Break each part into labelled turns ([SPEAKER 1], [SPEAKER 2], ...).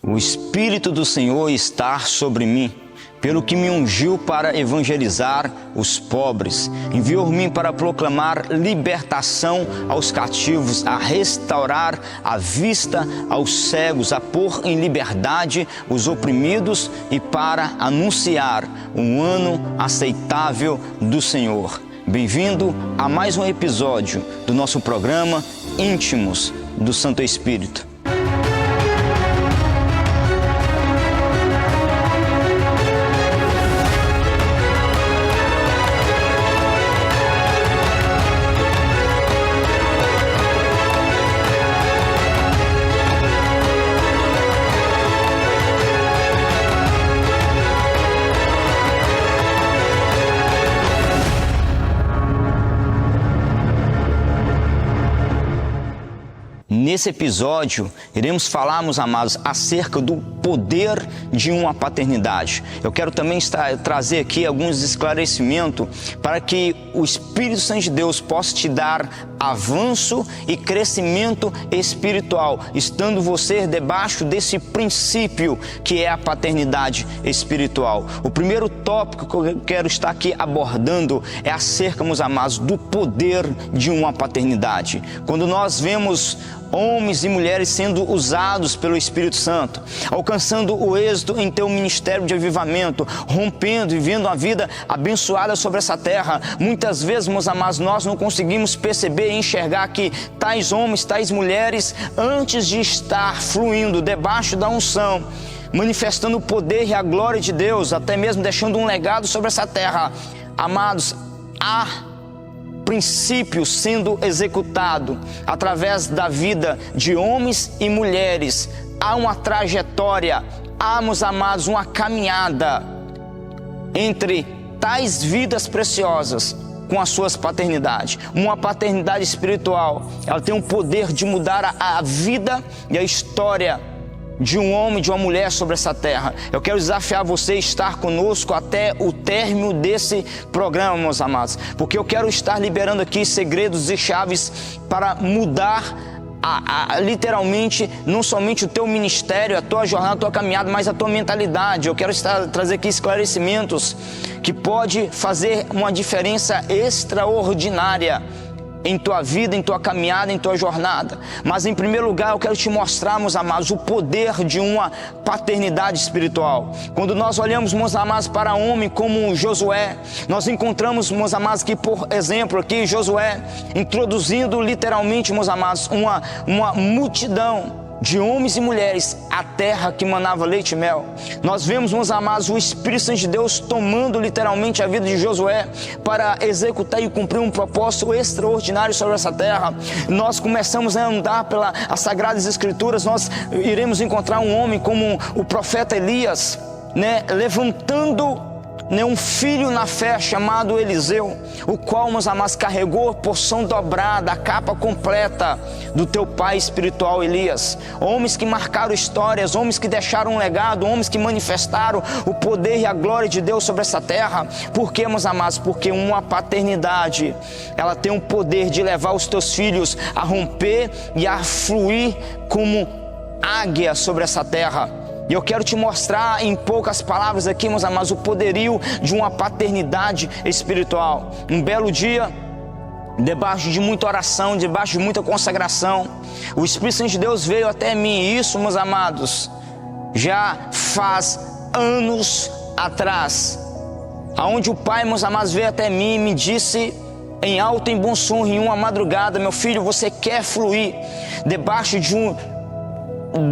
[SPEAKER 1] O Espírito do Senhor está sobre mim, pelo que me ungiu para evangelizar os pobres, enviou-me para proclamar libertação aos cativos, a restaurar a vista aos cegos, a pôr em liberdade os oprimidos e para anunciar um ano aceitável do Senhor. Bem-vindo a mais um episódio do nosso programa Íntimos do Santo Espírito. Nesse episódio, iremos falar, meus amados, acerca do poder de uma paternidade. Eu quero também trazer aqui alguns esclarecimentos para que o Espírito Santo de Deus possa te dar avanço e crescimento espiritual, estando você debaixo desse princípio que é a paternidade espiritual. O primeiro tópico que eu quero estar aqui abordando é acerca, meus amados, do poder de uma paternidade. Quando nós vemos homens e mulheres sendo usados pelo Espírito Santo, alcançando o êxito em teu ministério de avivamento, rompendo e vivendo uma vida abençoada sobre essa terra, muitas vezes, meus amados, nós não conseguimos perceber e enxergar que tais homens, tais mulheres, antes de estar fluindo debaixo da unção, manifestando o poder e a glória de Deus, até mesmo deixando um legado sobre essa terra, amados, há princípios sendo executado através da vida de homens e mulheres. Há uma trajetória, há, meus amados, uma caminhada entre tais vidas preciosas com as suas paternidades. Uma paternidade espiritual, ela tem o poder de mudar a vida e a história de um homem, de uma mulher sobre essa terra. Eu quero desafiar você a estar conosco até o término desse programa, meus amados, porque eu quero estar liberando aqui segredos e chaves para mudar literalmente, não somente o teu ministério, a tua jornada, a tua caminhada, mas a tua mentalidade. Eu quero trazer aqui esclarecimentos que pode fazer uma diferença extraordinária em tua vida, em tua caminhada, em tua jornada. Mas em primeiro lugar eu quero te mostrar, meus amados, o poder de uma paternidade espiritual. Quando nós olhamos, meus amados, para homem como Josué, nós encontramos, meus amados, que por exemplo aqui Josué introduzindo literalmente, meus amados, uma multidão de homens e mulheres à terra que manava leite e mel. Nós vemos, meus amados, o Espírito Santo de Deus tomando literalmente a vida de Josué para executar e cumprir um propósito extraordinário sobre essa terra. Nós começamos a andar pelas Sagradas Escrituras, nós iremos encontrar um homem como o profeta Elias, levantando um filho na fé chamado Eliseu, o qual, meus amados, carregou a porção dobrada, a capa completa do teu pai espiritual Elias. Homens que marcaram histórias, homens que deixaram um legado, homens que manifestaram o poder e a glória de Deus sobre essa terra. Por quê, meus amados? Porque uma paternidade, ela tem o poder de levar os teus filhos a romper e a fluir como águia sobre essa terra. E eu quero te mostrar em poucas palavras aqui, meus amados, o poderio de uma paternidade espiritual. Um belo dia, debaixo de muita oração, debaixo de muita consagração, o Espírito Santo de Deus veio até mim. E isso, meus amados, já faz anos atrás, aonde o Pai, meus amados, veio até mim e me disse em alto e bom som, em uma madrugada: meu filho, você quer fluir debaixo de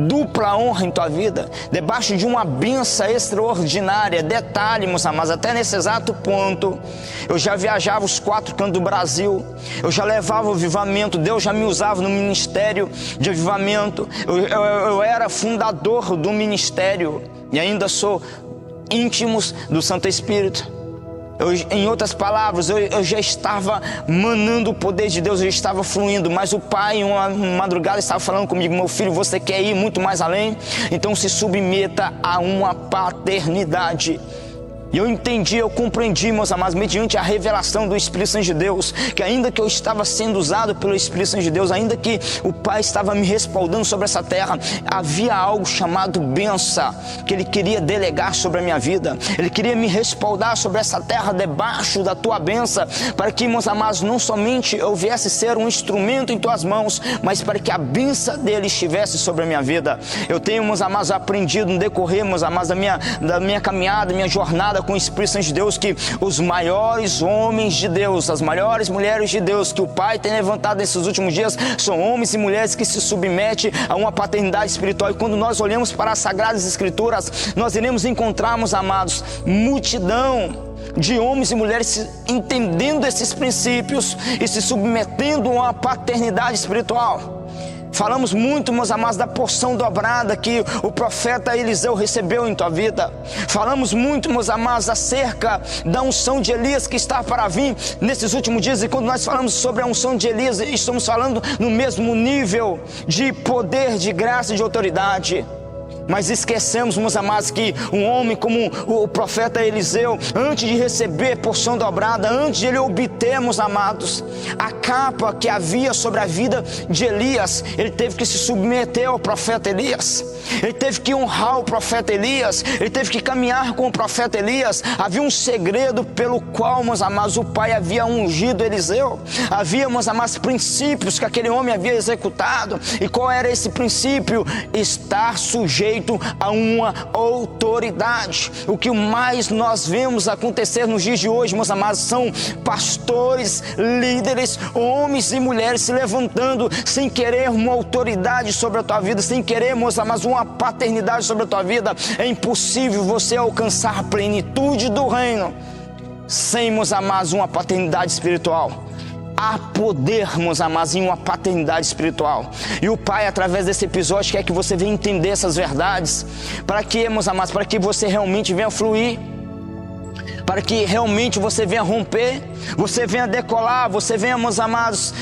[SPEAKER 1] dupla honra em tua vida, debaixo de uma bênção extraordinária. Detalhe, meus amados, até nesse exato ponto eu já viajava os 4 cantos do Brasil, eu já levava o avivamento, Deus já me usava no ministério de avivamento, eu era fundador do ministério e ainda sou íntimos do Santo Espírito. Em outras palavras, eu já estava manando o poder de Deus, eu já estava fluindo, mas o Pai, em uma madrugada, estava falando comigo: meu filho, você quer ir muito mais além? Então se submeta a uma paternidade E eu entendi, eu compreendi, meus amados, mediante a revelação do Espírito Santo de Deus, que ainda que eu estava sendo usado pelo Espírito Santo de Deus, ainda que o Pai estava me respaldando sobre essa terra, havia algo chamado bênção, que Ele queria delegar sobre a minha vida. Ele queria me respaldar sobre essa terra debaixo da tua bênção, para que, meus amados, não somente eu viesse ser um instrumento em tuas mãos, mas para que a bênção dele estivesse sobre a minha vida. Eu tenho, meus amados, aprendido no decorrer, meus amados, da minha caminhada, minha jornada com o Espírito Santo de Deus, que os maiores homens de Deus, as maiores mulheres de Deus que o Pai tem levantado nesses últimos dias, são homens e mulheres que se submetem a uma paternidade espiritual. E quando nós olhamos para as Sagradas Escrituras, nós iremos encontrar, meus amados, multidão de homens e mulheres entendendo esses princípios e se submetendo a uma paternidade espiritual. Falamos muito, meus amados, da porção dobrada que o profeta Eliseu recebeu em tua vida. Falamos muito, meus amados, acerca da unção de Elias que está para vir nesses últimos dias. E quando nós falamos sobre a unção de Elias, estamos falando no mesmo nível de poder, de graça e de autoridade. Mas esquecemos, meus amados, que um homem como o profeta Eliseu, antes de receber porção dobrada, antes de ele obter, meus amados, a capa que havia sobre a vida de Elias, ele teve que se submeter ao profeta Elias. Ele teve que honrar o profeta Elias. Ele teve que caminhar com o profeta Elias. Havia um segredo pelo qual, meus amados, o Pai havia ungido Eliseu. Havia, meus amados, princípios que aquele homem havia executado. E qual era esse princípio? Estar sujeito a uma autoridade. O que mais nós vemos acontecer nos dias de hoje, meus amados, são pastores, líderes, homens e mulheres se levantando sem querer uma autoridade sobre a tua vida, sem querer, meus amados, uma paternidade sobre a tua vida. É impossível você alcançar a plenitude do reino sem, meus amados, uma paternidade espiritual. Há poder, meus amados, em uma paternidade espiritual. E o Pai, através desse episódio, quer que você venha entender essas verdades. Para que, meus amados? Para que você realmente venha fluir. Para que realmente você venha romper, você venha decolar, você venha, meus amados,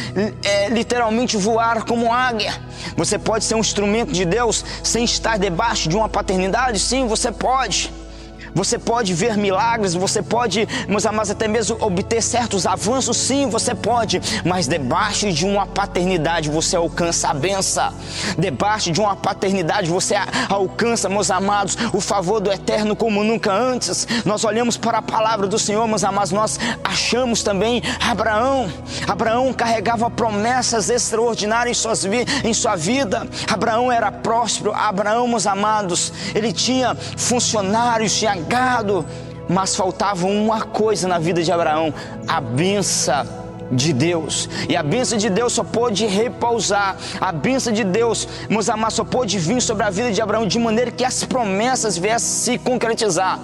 [SPEAKER 1] literalmente voar como águia. Você pode ser um instrumento de Deus sem estar debaixo de uma paternidade? Sim, você pode. Você pode ver milagres, você pode, meus amados, até mesmo obter certos avanços, sim, você pode, mas debaixo de uma paternidade você alcança a bênção. Debaixo de uma paternidade você alcança, meus amados, o favor do Eterno como nunca antes. Nós olhamos para a palavra do Senhor, meus amados, nós achamos também Abraão. Abraão carregava promessas extraordinárias em sua vida. Abraão era próspero. Abraão, meus amados, ele tinha funcionários, tinha gado, mas faltava uma coisa na vida de Abraão: a bênção de Deus. E a bênção de Deus só pôde repousar, a bênção de Deus, meus amados, só pôde vir sobre a vida de Abraão de maneira que as promessas viessem se concretizar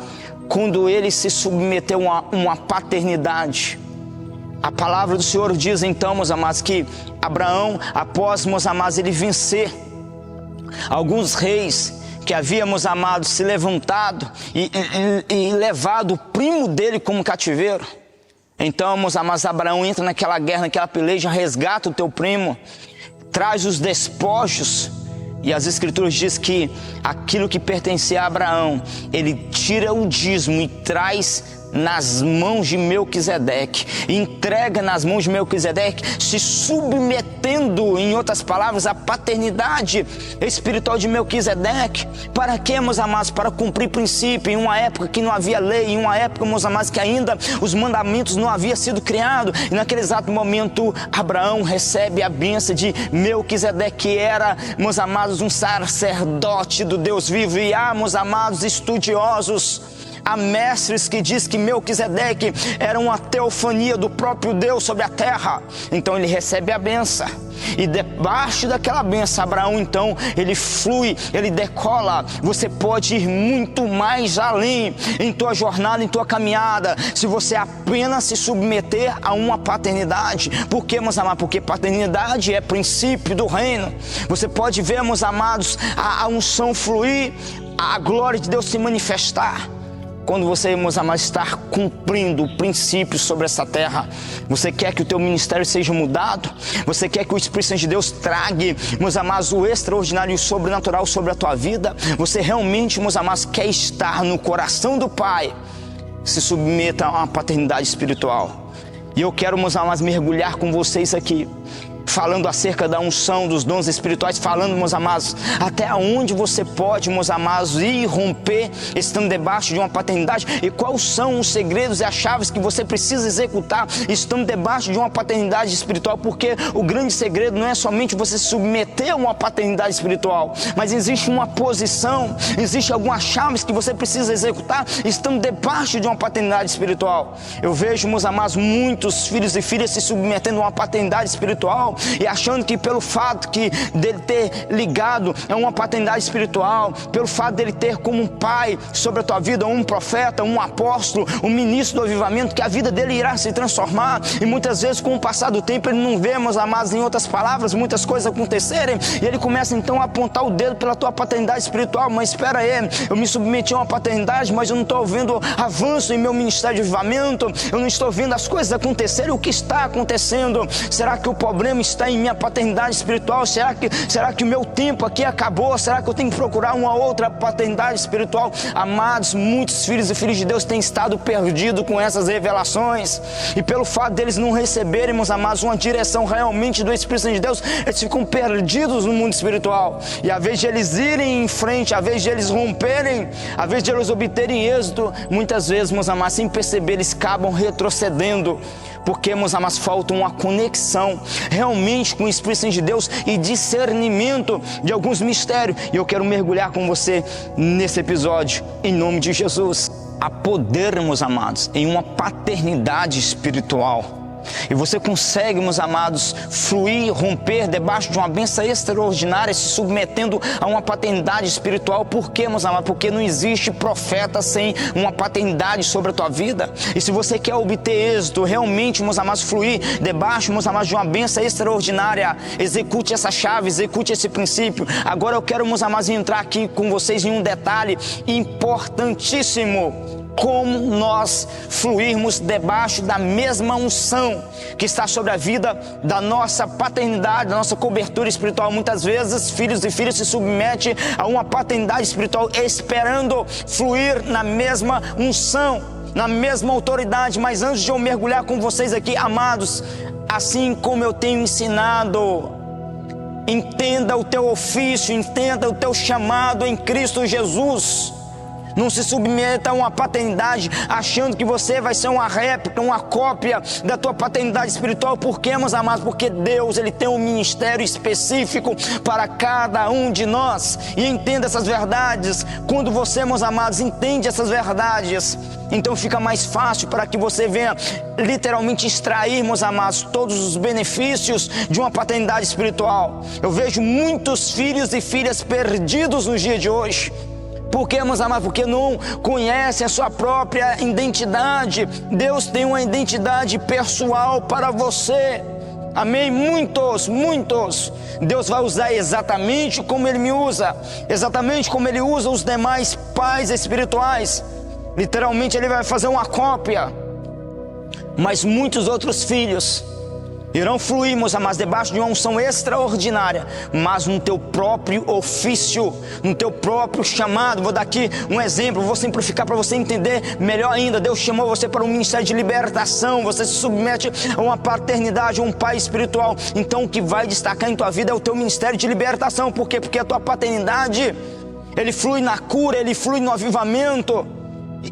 [SPEAKER 1] quando ele se submeteu a uma paternidade. A palavra do Senhor diz então, meus amados, que Abraão, após, meus amados, ele vencer alguns reis que havia, meus amados, se levantado e levado o primo dele como cativeiro. Então, meus amados, Abraão entra naquela guerra, naquela peleja, resgata o teu primo, traz os despojos. E as Escrituras dizem que aquilo que pertencia a Abraão, ele tira o dízimo e traz nas mãos de Melquisedeque, entrega nas mãos de Melquisedeque, se submetendo, em outras palavras, à paternidade espiritual de Melquisedeque. Para quê, meus amados? Para cumprir princípio em uma época que não havia lei, em uma época, meus amados, que ainda os mandamentos não haviam sido criados. E naquele exato momento, Abraão recebe a bênção de Melquisedeque, que era, meus amados, um sacerdote do Deus vivo. E há, meus amados, estudiosos, há mestres que diz que Melquisedeque era uma teofania do próprio Deus sobre a terra. Então ele recebe a bênção. E debaixo daquela bênção, Abraão, então, ele flui, ele decola. Você pode ir muito mais além em tua jornada, em tua caminhada, se você apenas se submeter a uma paternidade. Por quê, meus amados? Porque paternidade é princípio do reino. Você pode ver, meus amados, a unção fluir, a glória de Deus se manifestar. Quando você, meus amados, está cumprindo o princípio sobre essa terra, você quer que o teu ministério seja mudado? Você quer que o Espírito Santo de Deus traga, meus amados, o extraordinário e o sobrenatural sobre a tua vida? Você realmente, meus amados, quer estar no coração do Pai? se submeta a uma paternidade espiritual. E eu quero, meus amados, mergulhar com vocês aqui, falando acerca da unção, dos dons espirituais, falando, meus amados, até onde você pode, meus amados, ir romper estando debaixo de uma paternidade, e quais são os segredos e as chaves que você precisa executar estando debaixo de uma paternidade espiritual, porque o grande segredo não é somente você se submeter a uma paternidade espiritual, mas existe uma posição, existe algumas chaves que você precisa executar estando debaixo de uma paternidade espiritual. Eu vejo, meus amados, muitos filhos e filhas se submetendo a uma paternidade espiritual e achando que pelo fato dele ter ligado a uma paternidade espiritual, pelo fato dele ter como um pai sobre a tua vida, um profeta, um apóstolo, um ministro do avivamento, que a vida dele irá se transformar. E muitas vezes, com o passar do tempo, ele não vê, meus amados, em outras palavras, muitas coisas acontecerem, e ele começa então a apontar o dedo pela tua paternidade espiritual. Mas espera aí, eu me submeti a uma paternidade, mas eu não estou vendo avanço em meu ministério de avivamento, eu não estou vendo as coisas acontecerem. O que está acontecendo? Será que o problema está em minha paternidade espiritual? Será que o meu tempo aqui acabou? Será que eu tenho que procurar uma outra paternidade espiritual? Amados, muitos filhos e filhas de Deus têm estado perdidos com essas revelações, e pelo fato deles não receberem, meus amados, uma direção realmente do Espírito Santo de Deus, eles ficam perdidos no mundo espiritual. E a vez de eles irem em frente, a vez de eles romperem, a vez de eles obterem êxito, muitas vezes, meus amados, sem perceber, eles acabam retrocedendo, porque, meus amados, falta uma conexão realmente com o Espírito Santo de Deus e discernimento de alguns mistérios. E eu quero mergulhar com você nesse episódio, em nome de Jesus. Há poder, meus amados, em uma paternidade espiritual. E você consegue, meus amados, fluir, romper debaixo de uma bênção extraordinária, se submetendo a uma paternidade espiritual. Por quê, meus amados? Porque não existe profeta sem uma paternidade sobre a tua vida. E se você quer obter êxito, realmente, meus amados, fluir debaixo, meus amados, de uma bênção extraordinária, execute essa chave, execute esse princípio. Agora eu quero, meus amados, entrar aqui com vocês em um detalhe importantíssimo: como nós fluirmos debaixo da mesma unção que está sobre a vida da nossa paternidade, da nossa cobertura espiritual. Muitas vezes, filhos e filhas se submetem a uma paternidade espiritual esperando fluir na mesma unção, na mesma autoridade. Mas antes de eu mergulhar com vocês aqui, amados, assim como eu tenho ensinado, entenda o teu ofício, entenda o teu chamado em Cristo Jesus. Não se submeta a uma paternidade achando que você vai ser uma réplica, uma cópia da tua paternidade espiritual. Por quê, meus amados? Porque Deus, Ele tem um ministério específico para cada um de nós. E entenda essas verdades. Quando você, meus amados, entende essas verdades, então fica mais fácil para que você venha literalmente extrair, meus amados, todos os benefícios de uma paternidade espiritual. Eu vejo muitos filhos e filhas perdidos nos dias de hoje. Por quê, meus amados? Porque não conhecem a sua própria identidade. Deus tem uma identidade pessoal para você. Amém? Muitos. Deus vai usar exatamente como Ele me usa, exatamente como Ele usa os demais pais espirituais. Literalmente Ele vai fazer uma cópia. Mas muitos outros filhos irão fluir, meus amados, debaixo de uma unção extraordinária, mas no teu próprio ofício, no teu próprio chamado. Vou dar aqui um exemplo, vou simplificar para você entender melhor ainda. Deus chamou você para um ministério de libertação, você se submete a uma paternidade, a um pai espiritual. Então o que vai destacar em tua vida é o teu ministério de libertação. Por quê? Porque a tua paternidade, ele flui na cura, ele flui no avivamento,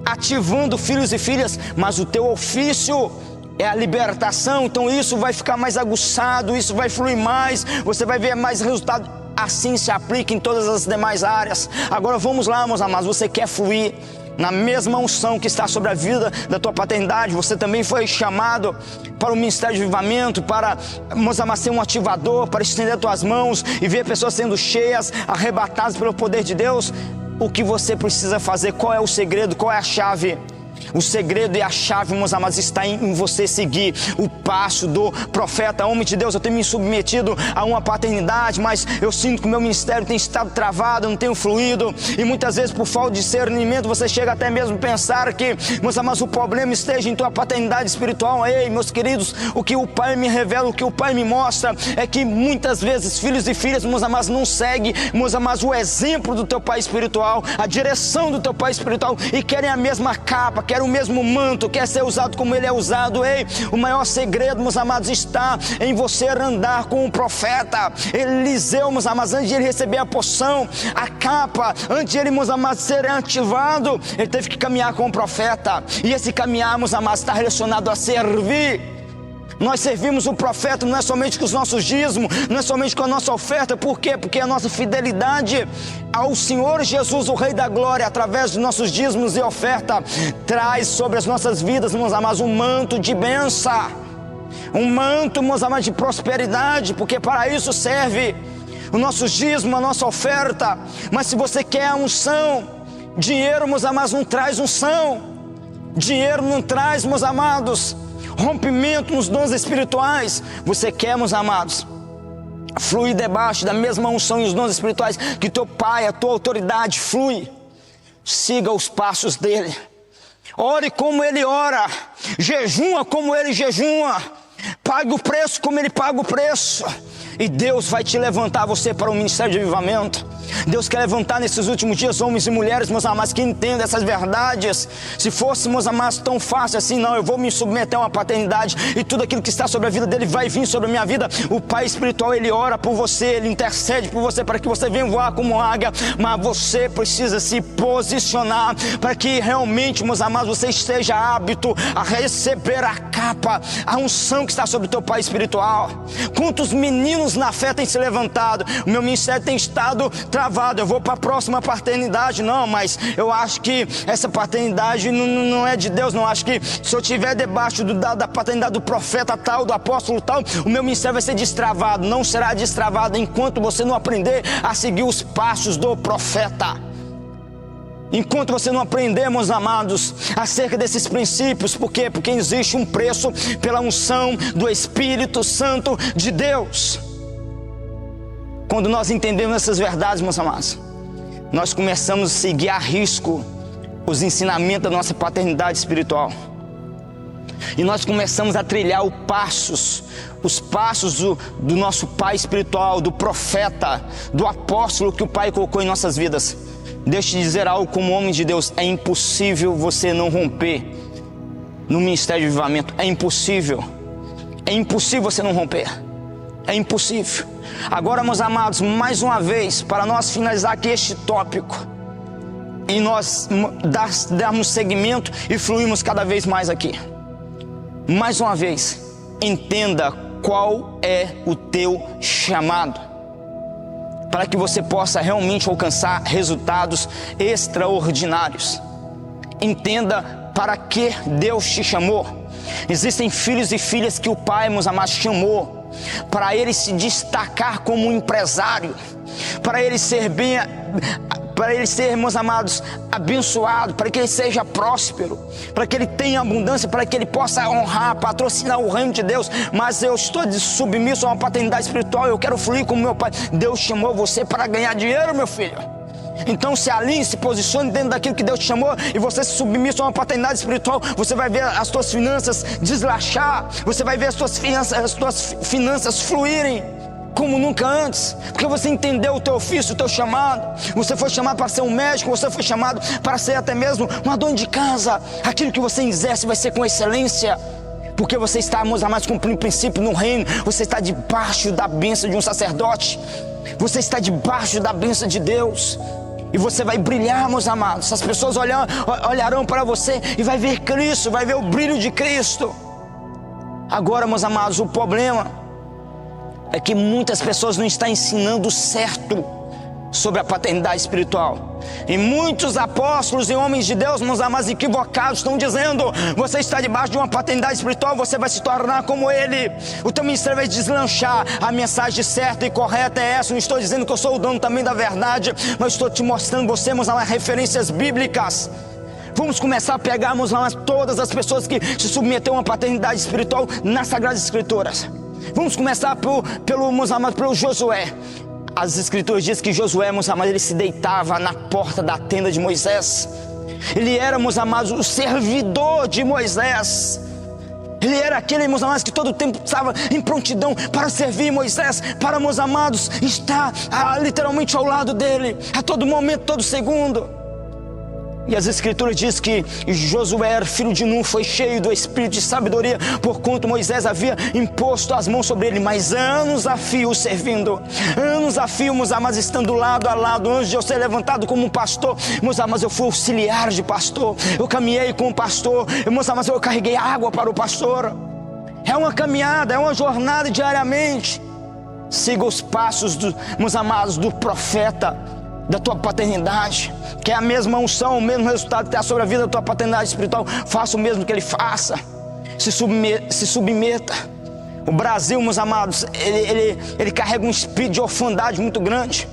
[SPEAKER 1] ativando filhos e filhas, mas o teu ofício é a libertação. Então isso vai ficar mais aguçado, isso vai fluir mais, você vai ver mais resultado. Assim se aplica em todas as demais áreas. Agora vamos lá, meus amados, você quer fluir na mesma unção que está sobre a vida da tua paternidade? Você também foi chamado para o ministério de avivamento, para, meus amados, ser um ativador, para estender as tuas mãos e ver pessoas sendo cheias, arrebatadas pelo poder de Deus. O que você precisa fazer? Qual é o segredo? Qual é a chave? O segredo e a chave, meus amados, está em você seguir o passo do profeta, homem de Deus. Eu tenho me submetido a uma paternidade, mas eu sinto que o meu ministério tem estado travado, eu não tenho fluído. E muitas vezes, por falta de discernimento, você chega até mesmo a pensar que, meus amados, o problema esteja em tua paternidade espiritual. Ei, meus queridos, o que o Pai me revela, o que o Pai me mostra, é que muitas vezes filhos e filhas, meus amados, não seguem, meus amados, o exemplo do teu Pai espiritual, a direção do teu Pai espiritual, e querem a mesma capa, quer o mesmo manto, quer ser usado como ele é usado. Ei, o maior segredo, meus amados, está em você andar com um profeta. Eliseu, meus amados, antes de ele receber a porção, a capa, antes de ele, meus amados, ser ativado, ele teve que caminhar com um profeta. E esse caminhar, meus amados, está relacionado a servir. Nós servimos o profeta não é somente com os nossos dízimos, não é somente com a nossa oferta. Por quê? Porque a nossa fidelidade ao Senhor Jesus, o Rei da Glória, através dos nossos dízimos e oferta, traz sobre as nossas vidas, meus amados, um manto de bênção, um manto, meus amados, de prosperidade, porque para isso serve o nosso dízimo, a nossa oferta. Mas se você quer a unção, dinheiro, meus amados, não traz unção, dinheiro não traz, meus amados, rompimento nos dons espirituais. Você quer, meus amados, fluir debaixo da mesma unção e os dons espirituais que teu pai, a tua autoridade flui. Siga os passos dele, ore como ele ora, jejua como ele jejua, pague o preço como ele paga o preço, e Deus vai te levantar você para o ministério de avivamento. Deus quer levantar nesses últimos dias homens e mulheres, meus amados, que entendam essas verdades. Se fosse, meus amados, tão fácil assim, não, eu vou me submeter a uma paternidade e tudo aquilo que está sobre a vida dele vai vir sobre a minha vida. O Pai espiritual, ele ora por você, ele intercede por você para que você venha voar como águia, mas você precisa se posicionar para que realmente, meus amados, você esteja apto a receber a capa, a unção que está sobre o teu Pai espiritual. Quantos meninos na fé têm se levantado? O meu ministério tem estado travado, eu vou para a próxima paternidade. Não, mas eu acho que essa paternidade não é de Deus. Não, acho que se eu estiver debaixo da paternidade do profeta tal, do apóstolo tal, o meu ministério vai ser destravado. Não será destravado enquanto você não aprender a seguir os passos do profeta. Enquanto você não aprender, meus amados, acerca desses princípios. Por quê? Porque existe um preço pela unção do Espírito Santo de Deus. Quando nós entendemos essas verdades, meus amados, nós começamos a seguir a risco os ensinamentos da nossa paternidade espiritual. E nós começamos a trilhar os passos do nosso pai espiritual, do profeta, do apóstolo que o Pai colocou em nossas vidas. Deixa eu te dizer algo, como homem de Deus, é impossível você não romper no ministério de avivamento. É impossível você não romper. É impossível. Agora, meus amados, mais uma vez, para nós finalizar aqui este tópico e nós darmos seguimento e fluirmos cada vez mais aqui. Mais uma vez, entenda qual é o teu chamado, para que você possa realmente alcançar resultados extraordinários. Entenda para que Deus te chamou. Existem filhos e filhas que o Pai, meus amados, chamou para ele se destacar como um empresário, para ele ser meus amados, abençoado, para que ele seja próspero, para que ele tenha abundância, para que ele possa honrar, patrocinar o reino de Deus. Mas eu estou submisso a uma paternidade espiritual, eu quero fluir como meu pai. Deus chamou você para ganhar dinheiro, meu filho. Então se alinhe, se posicione dentro daquilo que Deus te chamou, e você se submissa a uma paternidade espiritual. Você vai ver as tuas finanças deslachar, você vai ver as tuas finanças fluírem como nunca antes, porque você entendeu o teu ofício, o teu chamado. Você foi chamado para ser um médico, você foi chamado para ser até mesmo uma dona de casa. Aquilo que você exerce vai ser com excelência, porque você está, meus amados, cumprindo princípio no reino. Você está debaixo da bênção de um sacerdote, você está debaixo da bênção de Deus. E você vai brilhar, meus amados. As pessoas olharão para você e vai ver Cristo, vai ver o brilho de Cristo. Agora, meus amados, o problema é que muitas pessoas não estão ensinando certo sobre a paternidade espiritual. E muitos apóstolos e homens de Deus, meus amados, equivocados, estão dizendo: você está debaixo de uma paternidade espiritual, você vai se tornar como ele, o teu ministério vai deslanchar. A mensagem certa e correta é essa. Não estou dizendo que eu sou o dono também da verdade, mas estou te mostrando você, meus amados, referências bíblicas. Vamos começar a pegar, meus amados, todas as pessoas que se submeteram a uma paternidade espiritual nas Sagradas Escrituras. Vamos começar pelo Josué. As Escrituras dizem que Josué, meus amados, ele se deitava na porta da tenda de Moisés. Ele era, meus amados, o servidor de Moisés. Ele era aquele, meus amados, que todo o tempo estava em prontidão para servir Moisés, para, meus amados, estar literalmente ao lado dele, a todo momento, todo segundo. E as escrituras dizem que Josué era filho de Nun, foi cheio do espírito de sabedoria, porquanto Moisés havia imposto as mãos sobre ele. Mas anos a fio servindo, anos a fio, meus amados, estando lado a lado, antes de eu ser levantado como um pastor, meus amados, eu fui auxiliar de pastor, eu caminhei com o pastor, meus amados, eu carreguei água para o pastor. É uma caminhada, é uma jornada diariamente. Siga os passos, meus amados, do profeta, da tua paternidade, que é a mesma unção, o mesmo resultado que tem sobre a vida da tua paternidade espiritual. Faça o mesmo que ele faça, se submeta. O Brasil, meus amados, ele carrega um espírito de orfandade muito grande.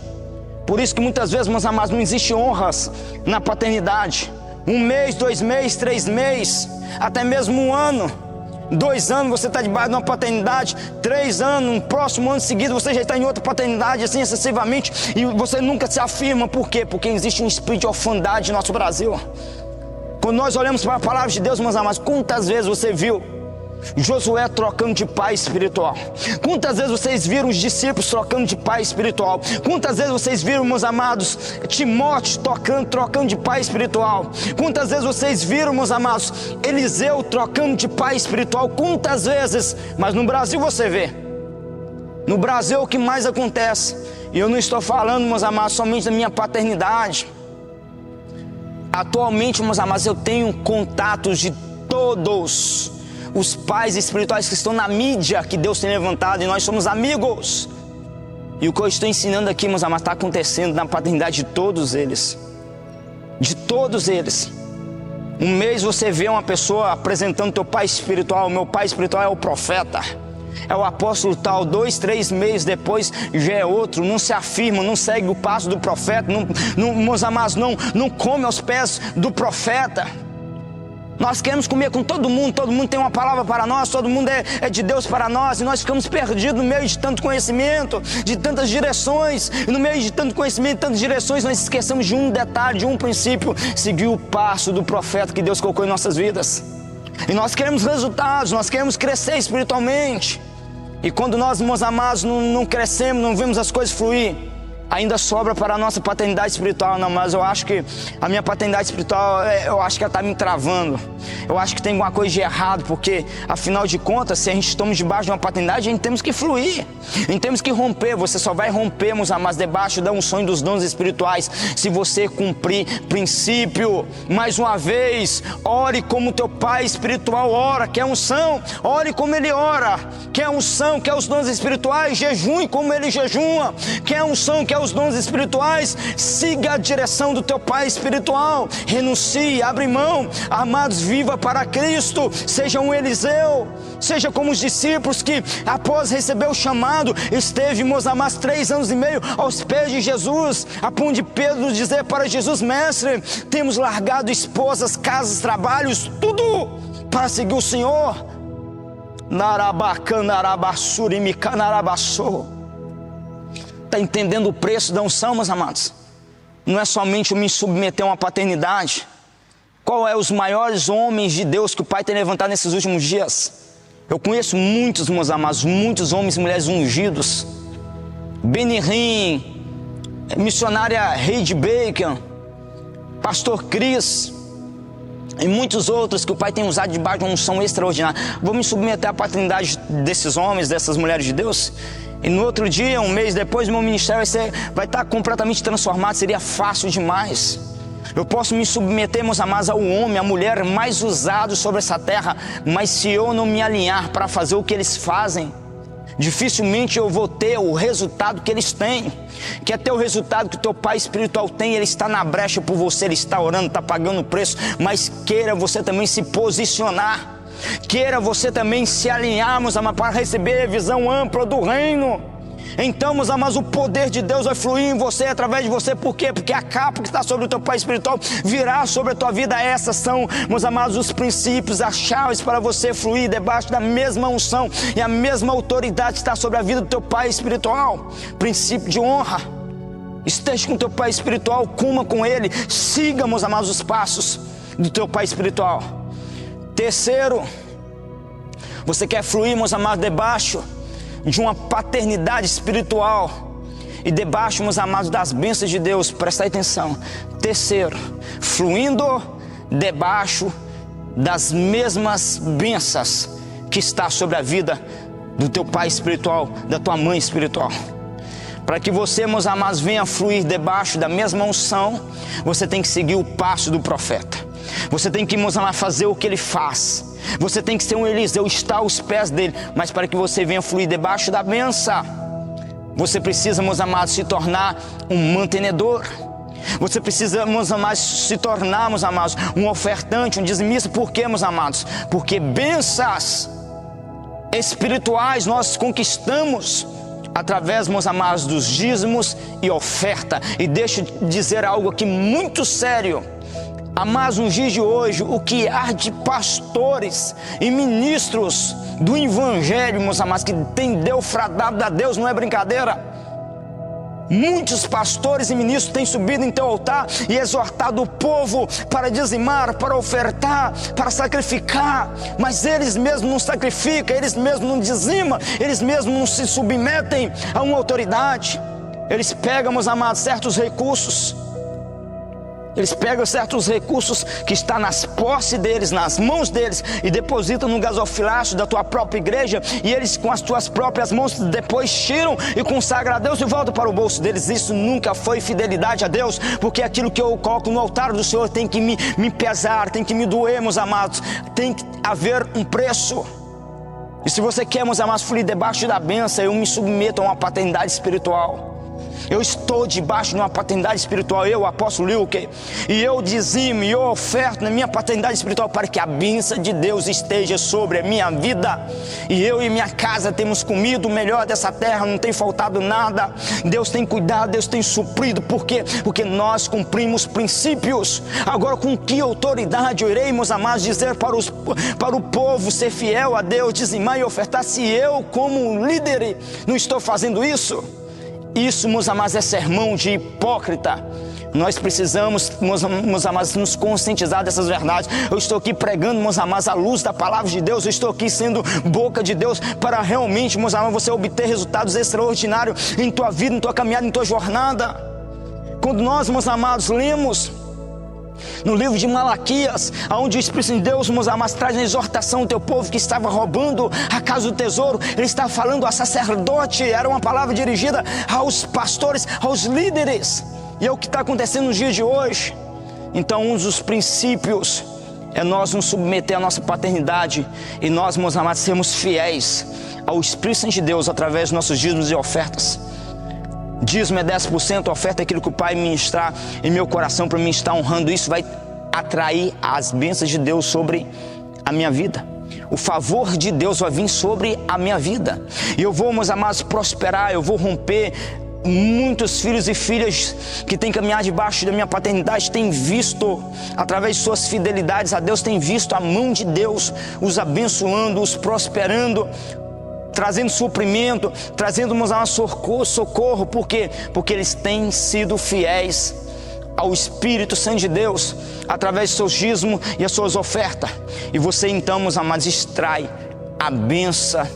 [SPEAKER 1] Por isso que muitas vezes, meus amados, não existe honras na paternidade. 1 mês, 2 meses, 3 meses, até mesmo 1 ano, 2 anos você está debaixo de uma paternidade, 3 anos, no próximo ano seguido você já está em outra paternidade, assim excessivamente, e você nunca se afirma. Por quê? Porque existe um espírito de orfandade no nosso Brasil. Quando nós olhamos para a palavra de Deus, meus amados, quantas vezes você viu Josué trocando de pai espiritual? Quantas vezes vocês viram os discípulos trocando de pai espiritual? Quantas vezes vocês viram, meus amados, Timóteo trocando de pai espiritual? Quantas vezes vocês viram, meus amados, Eliseu trocando de pai espiritual? Quantas vezes? Mas no Brasil você vê. No Brasil o que mais acontece, e eu não estou falando, meus amados, somente da minha paternidade. Atualmente, meus amados, eu tenho contatos de todos os pais espirituais que estão na mídia que Deus tem levantado, e nós somos amigos. E o que eu estou ensinando aqui, meus amados, está acontecendo na paternidade de todos eles. De todos eles. Um mês você vê uma pessoa apresentando teu pai espiritual, meu pai espiritual é o profeta, é o apóstolo tal. 2, 3 meses depois já é outro. Não se afirma, não segue o passo do profeta, meus amados, não come aos pés do profeta. Nós queremos comer com todo mundo tem uma palavra para nós, todo mundo é de Deus para nós, e nós ficamos perdidos no meio de tanto conhecimento, de tantas direções, e no meio de tanto conhecimento, de tantas direções, nós esquecemos de um detalhe, de um princípio: seguir o passo do profeta que Deus colocou em nossas vidas. E nós queremos resultados, nós queremos crescer espiritualmente, e quando nós, meus amados, não crescemos, não vemos as coisas fluir, ainda sobra para a nossa paternidade espiritual. Não, mas eu acho que a minha paternidade espiritual, eu acho que ela está me travando. Eu acho que tem alguma coisa de errado, porque afinal de contas, se a gente estamos debaixo de uma paternidade, a gente temos que fluir, a gente temos que romper. Você só vai romper, meus amados, debaixo da unção e dos dons espirituais, se você cumprir princípio. Mais uma vez, ore como teu pai espiritual ora. Quer unção? Ore como ele ora. Quer unção? Quer os dons espirituais? Jejue como ele jejua. Quer unção? Quer os dons espirituais? Siga a direção do teu pai espiritual. Renuncie, abre mão. Amados, viva para Cristo. Seja um Eliseu, seja como os discípulos que, após receber o chamado, esteve, meus amados, 3 anos e meio aos pés de Jesus, a ponto de Pedro dizer para Jesus: mestre, temos largado esposas, casas, trabalhos, tudo para seguir o Senhor. Está entendendo o preço da unção, meus amados? Não é somente eu me submeter a uma paternidade. Qual é os maiores homens de Deus que o Pai tem levantado nesses últimos dias? Eu conheço muitos, meus amados, muitos homens e mulheres ungidos. Benny Hinn, missionária Heidi Baker, pastor Chris e muitos outros que o Pai tem usado debaixo de uma unção extraordinária. Vou me submeter à paternidade desses homens, dessas mulheres de Deus, e no outro dia, um mês depois, meu ministério vai estar completamente transformado. Seria fácil demais. Eu posso me submeter, meus amados, ao homem, à mulher mais usado sobre essa terra, mas se eu não me alinhar para fazer o que eles fazem, dificilmente eu vou ter o resultado que eles têm. Quer ter o resultado que o teu pai espiritual tem? Ele está na brecha por você, ele está orando, está pagando o preço, mas queira você também se posicionar. Queira você também se alinhar, meus amados, para receber a visão ampla do reino. Então, meus amados, o poder de Deus vai fluir em você, através de você. Por quê? Porque a capa que está sobre o teu pai espiritual virá sobre a tua vida. Essas são, meus amados, os princípios, as chaves para você fluir debaixo da mesma unção e a mesma autoridade que está sobre a vida do teu pai espiritual. Princípio de honra. Esteja com o teu pai espiritual, coma com ele, siga, meus amados, os passos do teu pai espiritual. Terceiro, você quer fluir, meus amados, debaixo de uma paternidade espiritual. e debaixo, meus amados, das bênçãos de Deus. Presta atenção. Terceiro, fluindo debaixo das mesmas bênçãos que está sobre a vida do teu pai espiritual, da tua mãe espiritual. Para que você, meus amados, venha fluir debaixo da mesma unção, você tem que seguir o passo do profeta. Você tem que, meus amados, fazer o que ele faz. Você tem que ser um Eliseu, estar aos pés dele. Mas para que você venha fluir debaixo da bênção, você precisa, meus amados, se tornar um mantenedor. Você precisa, meus amados, se tornar, meus amados, um ofertante, um dizimista. Por quê, meus amados? Porque bênçãos espirituais nós conquistamos através, meus amados, dos dízimos e oferta. E deixa eu dizer algo aqui muito sério. Amados, nos dias de hoje, o que há de pastores e ministros do evangelho, meus amados, que tem defraudado a Deus, não é brincadeira. Muitos pastores e ministros têm subido em teu altar e exortado o povo para dizimar, para ofertar, para sacrificar, mas eles mesmos não sacrificam, eles mesmos não dizimam, eles mesmos não se submetem a uma autoridade. Eles pegam, meus amados, certos recursos. Eles pegam certos recursos que estão nas posses deles, nas mãos deles, e depositam no gasofilácio da tua própria igreja, e eles com as tuas próprias mãos depois tiram e consagram a Deus e voltam para o bolso deles. Isso nunca foi fidelidade a Deus, porque aquilo que eu coloco no altar do Senhor tem que me pesar, tem que me doer, meus amados, tem que haver um preço. E se você quer, meus amados, fluir debaixo da bênção, eu me submeto a uma paternidade espiritual. Eu estou debaixo de uma paternidade espiritual, eu, o apóstolo Lilke, e eu dizimo e eu oferto na minha paternidade espiritual para que a bênção de Deus esteja sobre a minha vida. E eu e minha casa temos comido o melhor dessa terra, não tem faltado nada. Deus tem cuidado, Deus tem suprido. Por quê? Porque nós cumprimos princípios. Agora, com que autoridade eu irei, meus amados, dizer para o povo ser fiel a Deus, dizimar e ofertar, se eu, como líder, não estou fazendo isso? Isso, meus amados, é sermão de hipócrita. Nós precisamos, meus amados, nos conscientizar dessas verdades. Eu estou aqui pregando, meus amados, a luz da palavra de Deus. Eu estou aqui sendo boca de Deus para realmente, meus amados, você obter resultados extraordinários em tua vida, em tua caminhada, em tua jornada. Quando nós, meus amados, lemos no livro de Malaquias, onde o Espírito de Deus, meus amados, traz na exortação o teu povo que estava roubando a casa do tesouro, ele estava falando a sacerdote, era uma palavra dirigida aos pastores, aos líderes, e é o que está acontecendo nos dias de hoje. Então, um dos princípios é nós nos submeter à nossa paternidade, e nós, meus amados, sermos fiéis ao Espírito Santo de Deus através dos nossos dízimos e ofertas. Dízimo é 10%, oferta é aquilo que o Pai ministrar em meu coração para mim estar honrando. Isso vai atrair as bênçãos de Deus sobre a minha vida. O favor de Deus vai vir sobre a minha vida. E eu vou, meus amados, prosperar, eu vou romper. Muitos filhos e filhas que têm caminhado debaixo da minha paternidade têm visto, através de suas fidelidades a Deus, têm visto a mão de Deus os abençoando, os prosperando, trazendo suprimento, trazendo, meus amados, socorro. Por quê? Porque eles têm sido fiéis ao Espírito Santo de Deus, através dos seus dízimos e as suas ofertas. E você então, meus amados, extrai a bênção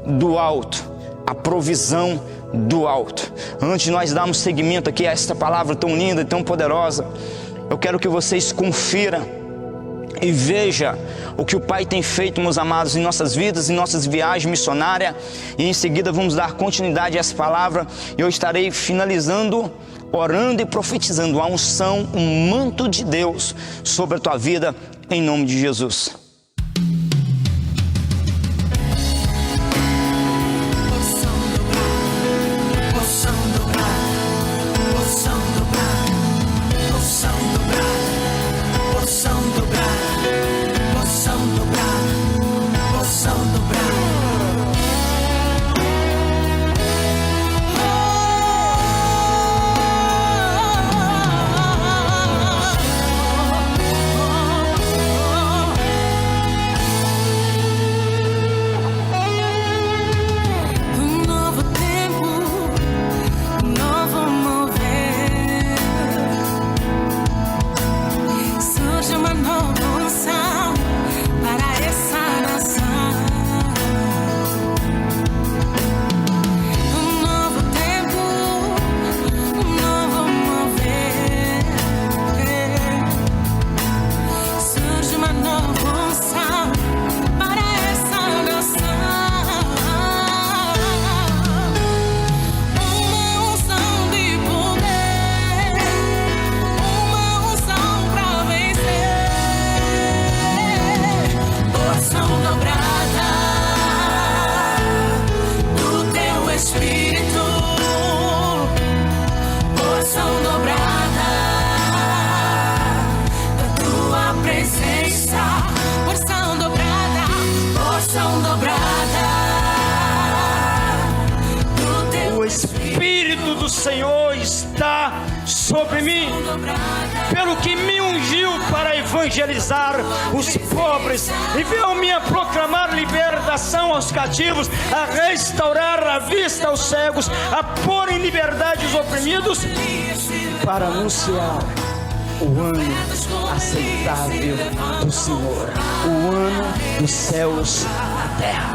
[SPEAKER 1] do alto, a provisão do alto. Antes de nós darmos seguimento aqui a esta palavra tão linda e tão poderosa, eu quero que vocês confiram e veja o que o Pai tem feito, meus amados, em nossas vidas, em nossas viagens missionárias. E em seguida vamos dar continuidade a essa palavra. Eu estarei finalizando, orando e profetizando a unção, um manto de Deus sobre a tua vida, em nome de Jesus.
[SPEAKER 2] sobre mim, pelo que me ungiu para evangelizar os pobres, enviou-me a proclamar libertação aos cativos, a restaurar a vista aos cegos, a pôr em liberdade os oprimidos, para anunciar o ano aceitável do Senhor, o ano dos céus na terra.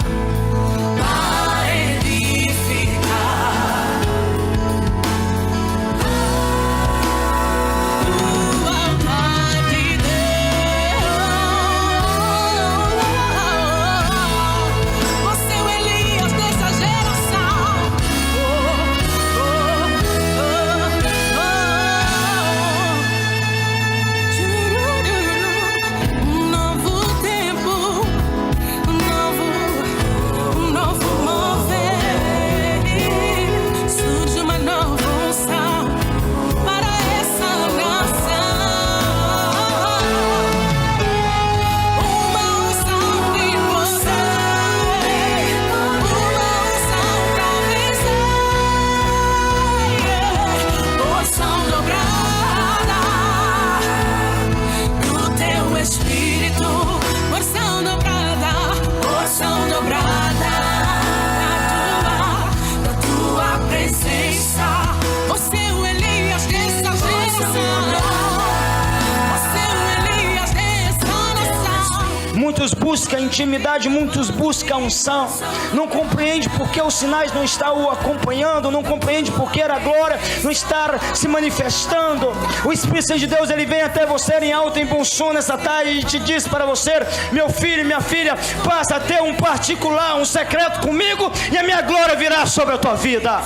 [SPEAKER 2] Muitos buscam intimidade, muitos buscam unção. Não compreende porque os sinais não estão o acompanhando, não compreende porque a glória não está se manifestando. O Espírito Santo de Deus, ele vem até você em alto e bom som nessa tarde e te diz para você: meu filho, minha filha, passa a ter um particular, um secreto comigo, e a minha glória virá sobre a tua vida.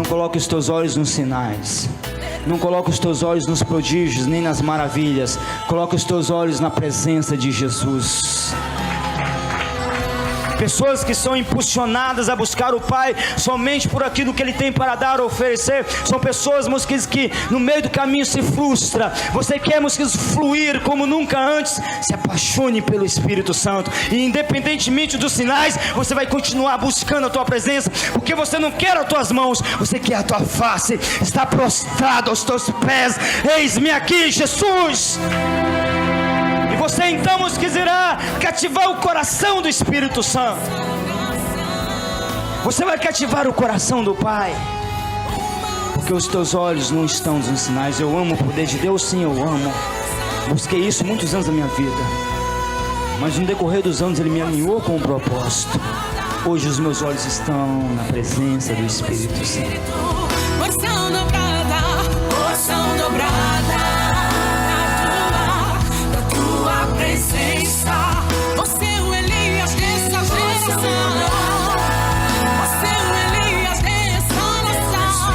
[SPEAKER 2] Coloca os teus olhos nos sinais, não coloca os teus olhos nos prodígios nem nas maravilhas, coloca os teus olhos na presença de Jesus. Pessoas que são impulsionadas a buscar o Pai somente por aquilo que Ele tem para dar ou oferecer, são pessoas que no meio do caminho se frustra. Você quer fluir como nunca antes, se apaixone pelo Espírito Santo, e independentemente dos sinais, você vai continuar buscando a tua presença, porque você não quer as tuas mãos, você quer a tua face, está prostrado aos teus pés. Eis-me aqui, Jesus. Você então irá cativar o coração do Espírito Santo. Você vai cativar o coração do Pai, porque os teus olhos não estão nos sinais. Eu amo o poder de Deus, sim, eu amo. Busquei isso muitos anos da minha vida, mas no decorrer dos anos Ele me alinhou com um propósito. Hoje os meus olhos estão na presença do Espírito Santo. Porção dobrada. Presença, você é o Elias dessa geração. Você é o Elias dessa nação.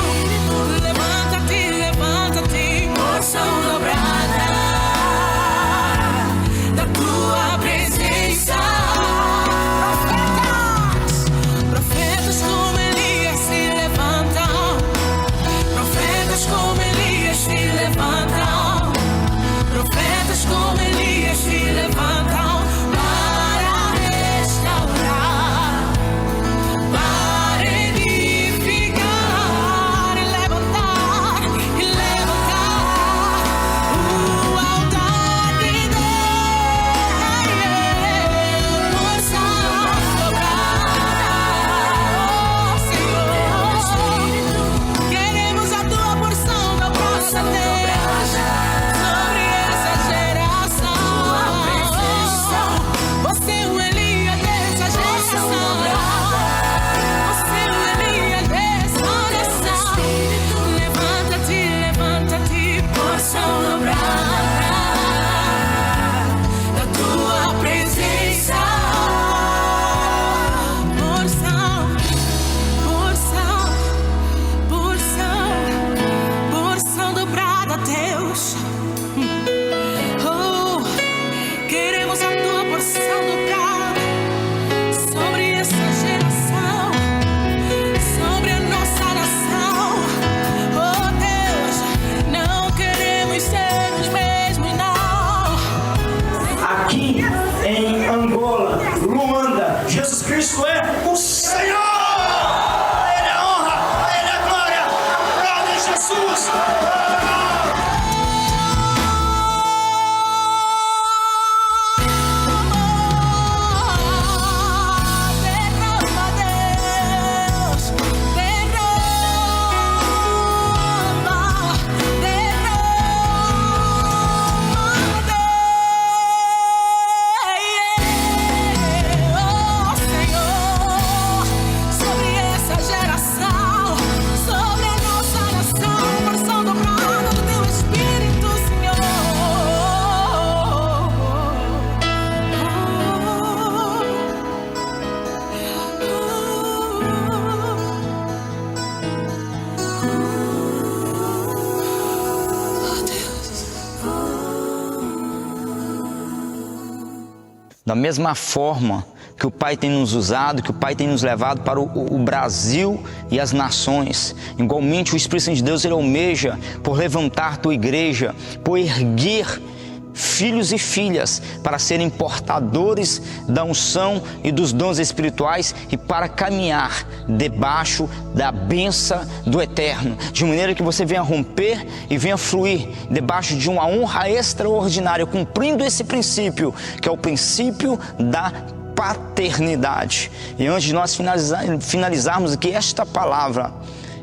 [SPEAKER 2] Levanta-te, levanta-te, porção dobrada da tua presença. Profetas como Elias se levantam.
[SPEAKER 1] Da mesma forma que o Pai tem nos usado, que o Pai tem nos levado para o Brasil e as nações, igualmente o Espírito Santo de Deus, ele almeja por levantar tua igreja, por erguer filhos e filhas para serem portadores da unção e dos dons espirituais e para caminhar debaixo da bênção do Eterno, de maneira que você venha romper e venha fluir debaixo de uma honra extraordinária, cumprindo esse princípio, que é o princípio da paternidade. E antes de nós finalizarmos aqui esta palavra,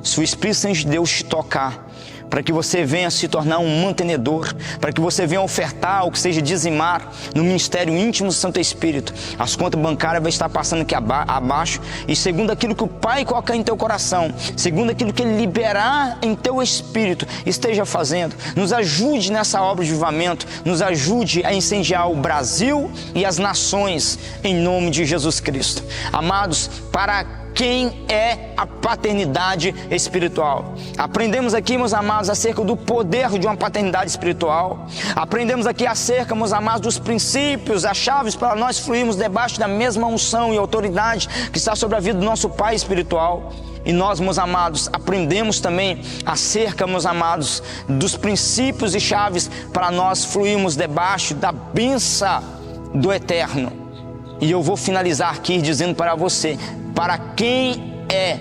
[SPEAKER 1] se o Espírito Santo de Deus te tocar, para que você venha se tornar um mantenedor, para que você venha ofertar, ou que seja dizimar, no ministério íntimo do Santo Espírito, as contas bancárias vão estar passando aqui abaixo, e segundo aquilo que o Pai colocar em teu coração, segundo aquilo que Ele liberar em teu espírito, esteja fazendo. Nos ajude nessa obra de avivamento, nos ajude a incendiar o Brasil e as nações, em nome de Jesus Cristo. Amados, para quem é a paternidade espiritual? Aprendemos aqui, meus amados, acerca do poder de uma paternidade espiritual. Aprendemos aqui acerca, meus amados, dos princípios, as chaves para nós fluirmos debaixo da mesma unção e autoridade que está sobre a vida do nosso Pai espiritual. E nós, meus amados, aprendemos também acerca, meus amados, dos princípios e chaves para nós fluirmos debaixo da bênção do Eterno. E eu vou finalizar aqui dizendo para você, para quem é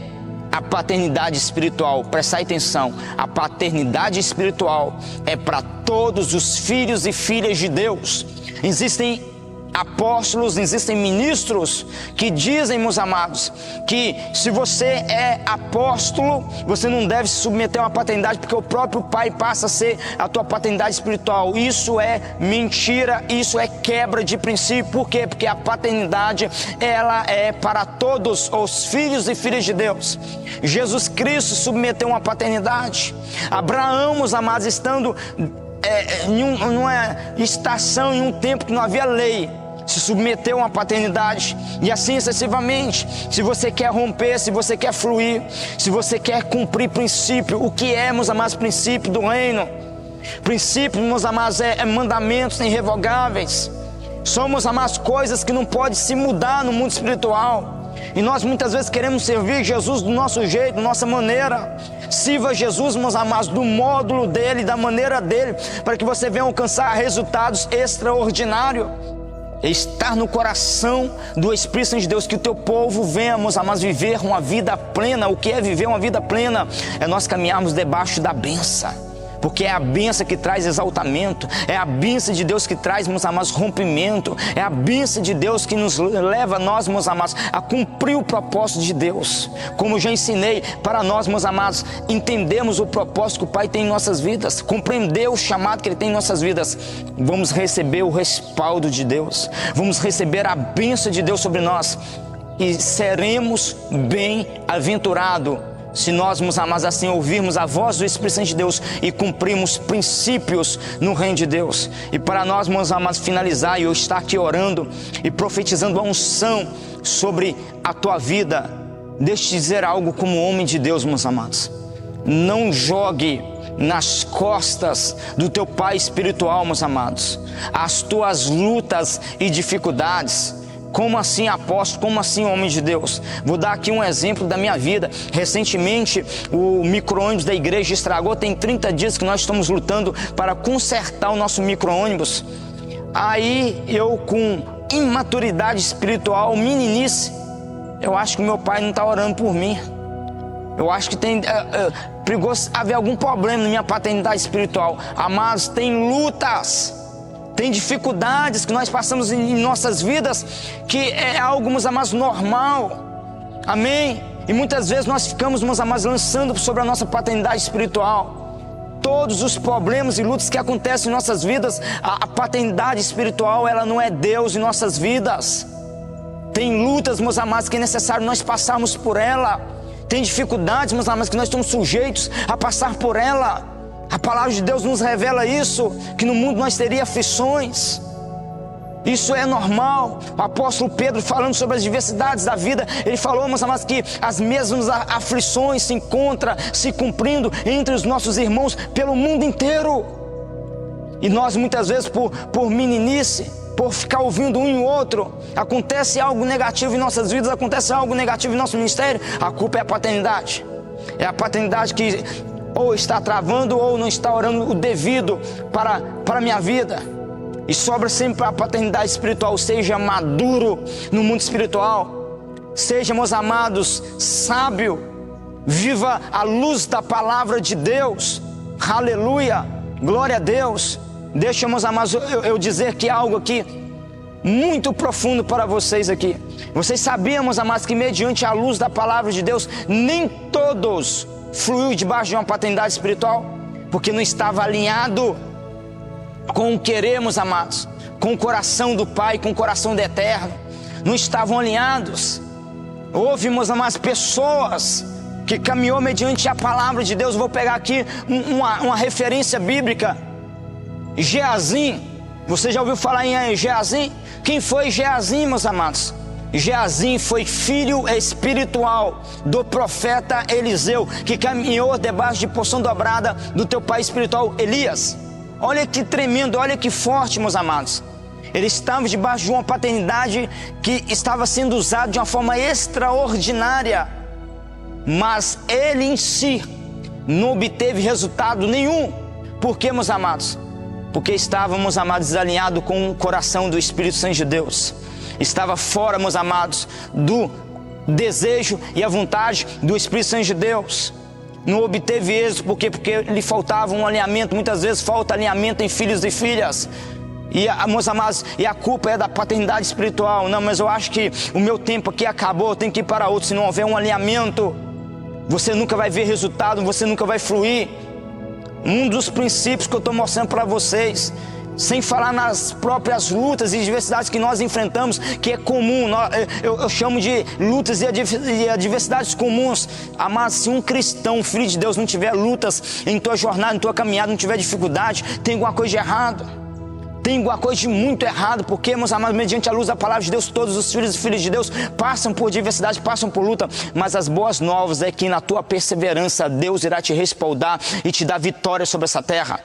[SPEAKER 1] a paternidade espiritual? Presta atenção, a paternidade espiritual é para todos os filhos e filhas de Deus. Existem apóstolos, existem ministros que dizem, meus amados, que se você é apóstolo, você não deve se submeter a uma paternidade, porque o próprio Pai passa a ser a tua paternidade espiritual. Isso é mentira, isso é quebra de princípio. Por quê? Porque a paternidade, ela é para todos os filhos e filhas de Deus. Jesus Cristo submeteu uma paternidade. Abraão, meus amados, estando numa estação, em um tempo que não havia lei, se submeteu a uma paternidade, e assim excessivamente. Se você quer romper, se você quer fluir, se você quer cumprir princípio, o que é, meus amados, princípio do reino? Princípio, meus amados, é mandamentos irrevogáveis. São, meus amados, coisas que não podem se mudar no mundo espiritual. E nós muitas vezes queremos servir Jesus do nosso jeito, da nossa maneira. Sirva Jesus, meus amados, do módulo dele, da maneira dele, para que você venha alcançar resultados extraordinários. Estar no coração do Espírito Santo de Deus, que o teu povo venha, meus amados, viver uma vida plena. O que é viver uma vida plena? É nós caminharmos debaixo da bênção. Porque é a bênção que traz exaltamento, é a bênção de Deus que traz, meus amados, rompimento, é a bênção de Deus que nos leva, nós, meus amados, a cumprir o propósito de Deus. Como eu já ensinei, para nós, meus amados, entendermos o propósito que o Pai tem em nossas vidas, compreender o chamado que Ele tem em nossas vidas, vamos receber o respaldo de Deus, vamos receber a bênção de Deus sobre nós e seremos bem-aventurados se nós, meus amados, assim ouvirmos a voz do Espírito Santo de Deus e cumprirmos princípios no reino de Deus. E para nós, meus amados, finalizar, e eu estar aqui orando e profetizando a unção sobre a tua vida, deixa eu te dizer algo como homem de Deus, meus amados. Não jogue nas costas do teu pai espiritual, meus amados, as tuas lutas e dificuldades. Como assim, apóstolo? Como assim, homem de Deus? Vou dar aqui um exemplo da minha vida. Recentemente, o micro-ônibus da igreja estragou. Tem 30 dias que nós estamos lutando para consertar o nosso micro-ônibus. Aí, eu com imaturidade espiritual, meninice, eu acho que meu pai não está orando por mim. Eu acho que tem perigoso haver algum problema na minha paternidade espiritual. Amados, tem lutas, tem dificuldades que nós passamos em nossas vidas, que é algo, meus amados, normal. Amém? E muitas vezes nós ficamos, meus amados, lançando sobre a nossa paternidade espiritual. Todos os problemas e lutas que acontecem em nossas vidas, a paternidade espiritual, ela não é Deus em nossas vidas. Tem lutas, meus amados, que é necessário nós passarmos por ela. Tem dificuldades, meus amados, que nós estamos sujeitos a passar por ela. A palavra de Deus nos revela isso, que no mundo nós teríamos aflições. Isso é normal. O apóstolo Pedro, falando sobre as diversidades da vida, ele falou, meus amados, que as mesmas aflições se encontram, se cumprindo entre os nossos irmãos pelo mundo inteiro. E nós muitas vezes por meninice, por ficar ouvindo um e o outro, acontece algo negativo em nossas vidas, acontece algo negativo em nosso ministério, a culpa é a paternidade. É a paternidade que ou está travando ou não está orando o devido para a minha vida. E sobra sempre a paternidade espiritual. Seja maduro no mundo espiritual. Seja, meus amados, sábio. Viva a luz da palavra de Deus. Aleluia, glória a Deus. Deixa, meus amados, eu dizer que algo aqui muito profundo para vocês aqui. Vocês sabiam, meus amados, que mediante a luz da palavra de Deus, nem todos fluiu debaixo de uma paternidade espiritual, porque não estava alinhado com o querer, meus amados, com o coração do Pai, com o coração do Eterno. Não estavam alinhados. Houve, meus amados, pessoas que caminhou mediante a palavra de Deus. Vou pegar aqui uma referência bíblica. Geazim, você já ouviu falar em Geazim? Quem foi Geazim, meus amados? Geazim foi filho espiritual do profeta Eliseu, que caminhou debaixo de porção dobrada do teu pai espiritual Elias. Olha que tremendo, olha que forte, meus amados. Ele estava debaixo de uma paternidade que estava sendo usada de uma forma extraordinária, mas ele em si não obteve resultado nenhum. Por quê, meus amados? Porque estávamos, amados, desalinhados com o coração do Espírito Santo de Deus. Estava fora, meus amados, do desejo e a vontade do Espírito Santo de Deus. Não obteve êxito, por quê? Porque lhe faltava um alinhamento. Muitas vezes falta alinhamento em filhos e filhas. E, meus amados, e a culpa é da paternidade espiritual. Não, mas eu acho que o meu tempo aqui acabou, eu tenho que ir para outro. Se não houver um alinhamento, você nunca vai ver resultado, você nunca vai fluir. Um dos princípios que eu estou mostrando para vocês, sem falar nas próprias lutas e diversidades que nós enfrentamos, que é comum, eu chamo de lutas e adversidades comuns. Mas se um cristão, um filho de Deus, não tiver lutas em tua jornada, em tua caminhada, não tiver dificuldade, tem alguma coisa de errado. Tem alguma coisa de muito errado, porque, meus amados, mediante a luz da palavra de Deus, todos os filhos e filhas de Deus passam por diversidade, passam por luta, mas as boas novas é que na tua perseverança Deus irá te respaldar e te dar vitória sobre essa terra.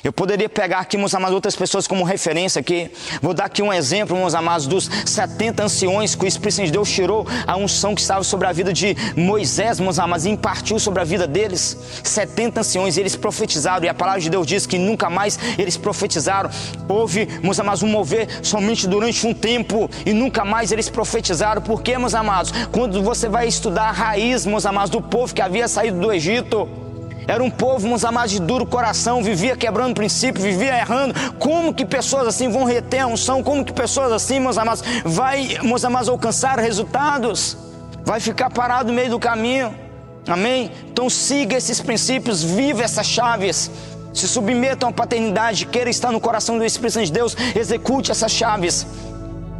[SPEAKER 1] Eu poderia pegar aqui, meus amados, outras pessoas como referência aqui. Vou dar aqui um exemplo, meus amados, dos 70 anciões que o Espírito Santo de Deus tirou a unção que estava sobre a vida de Moisés, meus amados, e impartiu sobre a vida deles. 70 anciões, e eles profetizaram, e a palavra de Deus diz que nunca mais eles profetizaram. Houve, meus amados, um mover somente durante um tempo, e nunca mais eles profetizaram. Por quê, meus amados? Quando você vai estudar a raiz, meus amados, do povo que havia saído do Egito, era um povo, meus amados, de duro coração, vivia quebrando princípios, vivia errando. Como que pessoas assim vão reter a unção? Como que pessoas assim, meus amados, meus amados, alcançar resultados? Vai ficar parado no meio do caminho. Amém? Então siga esses princípios, viva essas chaves. Se submetam à paternidade, queira estar no coração do Espírito Santo de Deus, execute essas chaves.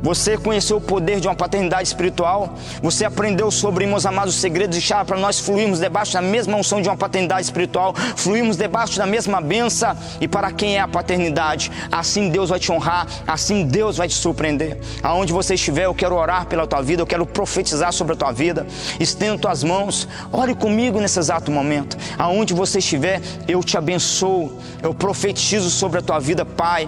[SPEAKER 1] Você conheceu o poder de uma paternidade espiritual? Você aprendeu sobre, meus amados, os segredos e chaves para nós fluirmos debaixo da mesma unção de uma paternidade espiritual, fluirmos debaixo da mesma bênção. E para quem é a paternidade? Assim Deus vai te honrar, assim Deus vai te surpreender. Aonde você estiver, eu quero orar pela tua vida, eu quero profetizar sobre a tua vida. Estenda tuas mãos, ore comigo nesse exato momento. Aonde você estiver, eu te abençoo, eu profetizo sobre a tua vida, Pai.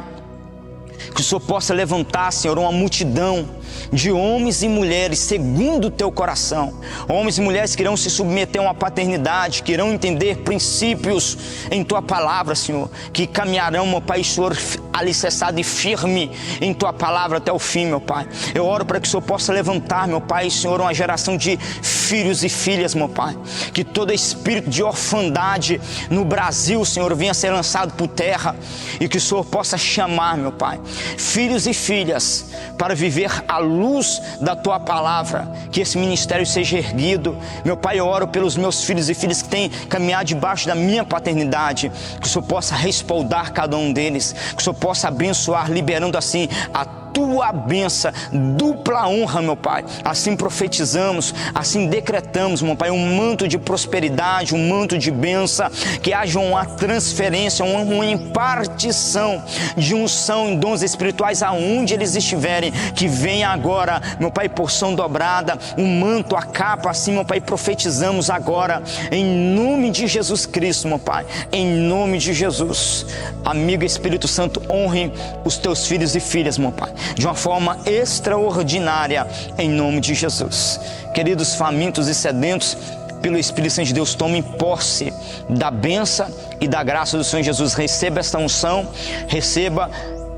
[SPEAKER 1] Que o Senhor possa levantar, Senhor, uma multidão de homens e mulheres segundo o teu coração. Homens e mulheres que irão se submeter a uma paternidade, que irão entender princípios em tua palavra, Senhor. Que caminharão, meu Pai, Senhor, alicerçado e firme em tua palavra até o fim, meu Pai. Eu oro para que o Senhor possa levantar, meu Pai, Senhor, uma geração de filhos e filhas, meu Pai. Que todo espírito de orfandade no Brasil, Senhor, venha ser lançado por terra. E que o Senhor possa chamar, meu Pai, filhos e filhas para viver a luz da tua palavra, que esse ministério seja erguido. Meu Pai, eu oro pelos meus filhos e filhas que têm caminhado debaixo da minha paternidade, que o Senhor possa respaldar cada um deles, que o Senhor possa abençoar, liberando assim a tua bênção, dupla honra, meu Pai. Assim profetizamos, assim decretamos, meu Pai, um manto de prosperidade, um manto de bênção, que haja uma transferência, uma impartição de unção em dons espirituais aonde eles estiverem, que venha agora, meu Pai, porção dobrada, um manto, a capa, assim, meu Pai, profetizamos agora, em nome de Jesus Cristo, meu Pai, em nome de Jesus. Amigo Espírito Santo, honre os teus filhos e filhas, meu Pai. de uma forma extraordinária, em nome de Jesus. Queridos famintos e sedentos pelo Espírito Santo de Deus, tomem posse da bênção e da graça do Senhor Jesus. Receba esta unção, receba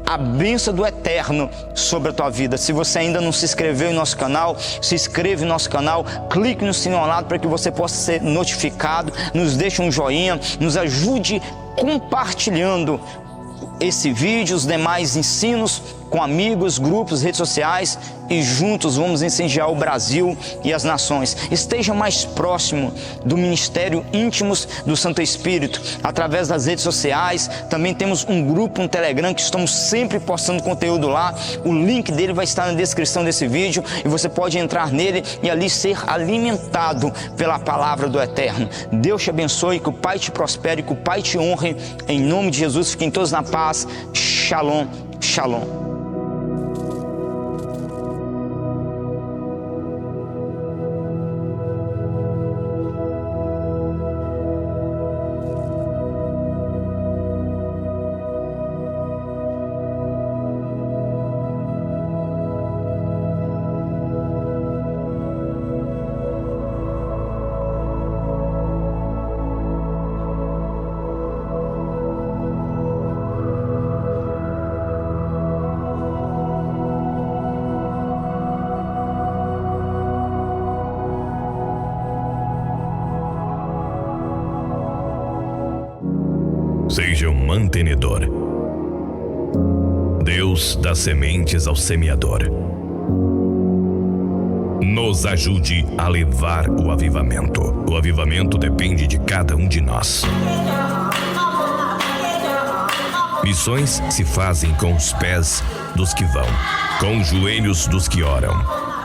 [SPEAKER 1] a bênção do Eterno sobre a tua vida. Se você ainda não se inscreveu em nosso canal, se inscreva em nosso canal, clique no sininho ao lado para que você possa ser notificado, nos deixe um joinha, nos ajude compartilhando esse vídeo, os demais ensinos com amigos, grupos, redes sociais, e juntos vamos incendiar o Brasil e as nações. Esteja mais próximo do ministério Íntimos do Santo Espírito através das redes sociais. Também temos um grupo, um Telegram, que estamos sempre postando conteúdo lá. O link dele vai estar na descrição desse vídeo e você pode entrar nele e ali ser alimentado pela palavra do Eterno. Deus te abençoe, que o Pai te prospere, que o Pai te honre. Em nome de Jesus, fiquem todos na paz. Shalom, shalom.
[SPEAKER 3] Seja um mantenedor. Deus dá sementes ao semeador. Nos ajude a levar o avivamento. O avivamento depende de cada um de nós. Missões se fazem com os pés dos que vão, com os joelhos dos que oram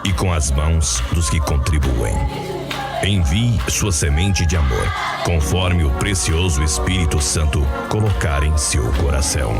[SPEAKER 3] e com as mãos dos que contribuem. Envie sua semente de amor, conforme o precioso Espírito Santo colocar em seu coração.